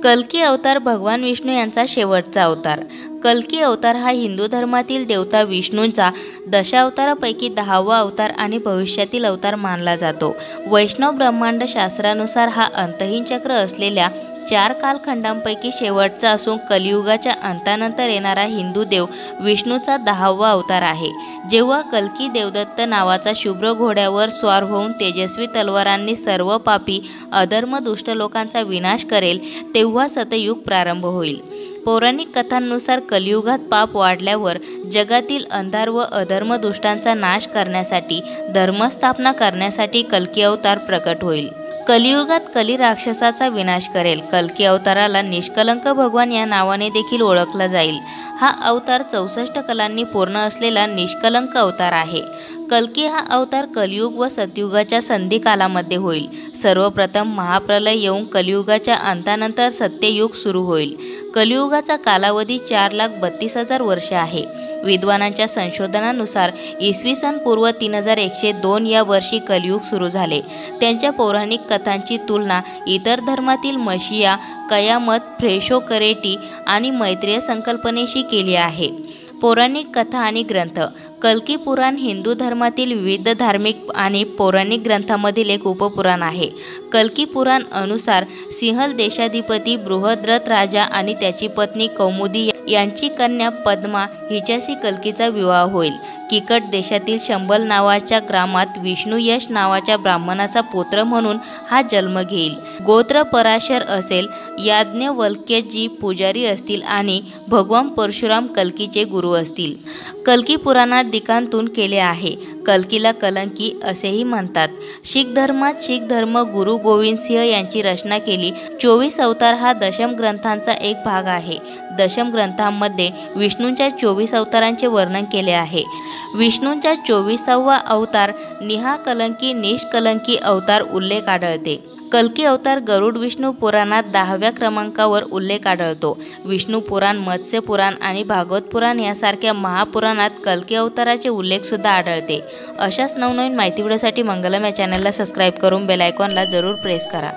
कल्की अवतार भगवान विष्णू यांचा शेवटचा अवतार। कल्की अवतार हा हिंदू धर्मातील देवता विष्णूंचा दशावतारापैकी 10वा अवतार आणि भविष्यातील अवतार मानला जातो। वैष्णव ब्रह्मांड शास्त्रानुसार हा अंतहीन चक्र असलेल्या 4 कालखंडांपैकी शेवटचा असून कलियुगाच्या अंतानंतर येणारा हिंदू देव विष्णूचा 10वा अवतार आहे। जेव्हा कल्की देवदत्त नावाचा शुभ्र घोड्यावर स्वार होऊन तेजस्वी तलवारांनी सर्व पापी अधर्म दुष्ट लोकांचा विनाश करेल, तेव्हा सतयुग प्रारंभ होईल। पौराणिक कथांनुसार कलियुगात पाप वाढल्यावर जगातील अंधार व अधर्म दुष्टांचा नाश करण्यासाठी धर्मस्थापना करण्यासाठी कल्की अवतार प्रकट होईल। कलियुगात कली राक्षसाचा विनाश करेल। कल्की अवताराला निष्कलंक भगवान या नावाने देखील ओळखला जाईल। हा अवतार 64 कलांनी पूर्ण असलेला निष्कलंक अवतार आहे। कल्की हा अवतार कलियुग व सतयुगाच्या संधी कालामध्ये होईल। सर्वप्रथम महाप्रलय येऊन कलियुगाच्या अंतानंतर सत्ययुग सुरू होईल। कलियुगाचा कालावधी 4,32,000 वर्षे आहे। विद्वानांच्या संशोधनानुसार इसवी सन पूर्व 3102 या वर्षी कलियुग सुरू झाले। त्यांच्या पौराणिक कथांची तुलना इतर धर्मातील मशिया, कयामत, फ्रेशो करेटी आणि मैत्रेय संकल्पनेशी केली आहे। पौराणिक कथा आणि ग्रंथ। कल्की पुराण हिंदू धर्मातील विविध धार्मिक आणि पौराणिक ग्रंथांमधील एक उपपुराण आहे। कल्की पुराण अनुसार सिंहल देशाधिपती बृहद्रथ राजा आणि त्याची पत्नी कौमुदी यांची कन्या पद्मा हिच्याशी कल्कीचा विवाह होईल। किकट देशातील शंबल नावाच्या ग्रामात विष्णू यश नावाच्या ब्राह्मणाचा पुत्र म्हणून हा जन्म घेईल। गोत्र पराशर असेल, याज्ञवल्क्यजी पुजारी असतील आणि भगवान परशुराम कल्कीचे गुरु असतील। कल्की पुराणात दिकांतून केले आहे। कल्कीला कलंकी असेही म्हणतात। शीख धर्मात शीख धर्म गुरु गोविंद सिंह यांची रचना केली 24 अवतार हा दशम ग्रंथांचा एक भाग आहे। दशम ग्रंथांमध्ये विष्णूंच्या 24 अवतारांचे वर्णन केले आहे। विष्णूंच्या 24वा अवतार निहाकलंकी निष्कलंकी अवतार उल्लेख आढळते। कल्की अवतार गरुड विष्णू पुराणात 10व्या क्रमांकावर उल्लेख आढळतो। विष्णू पुराण, मत्स्य पुराण आणि भागवत पुराण यासारख्या महापुराणात कल्की अवताराचे उल्लेख सुद्धा आढळते। अशाच नवनवीन माहिती व्हिडिओसाठी मंगलम या चॅनलला सबस्क्राईब करून बेल आयकॉनला जरूर प्रेस करा।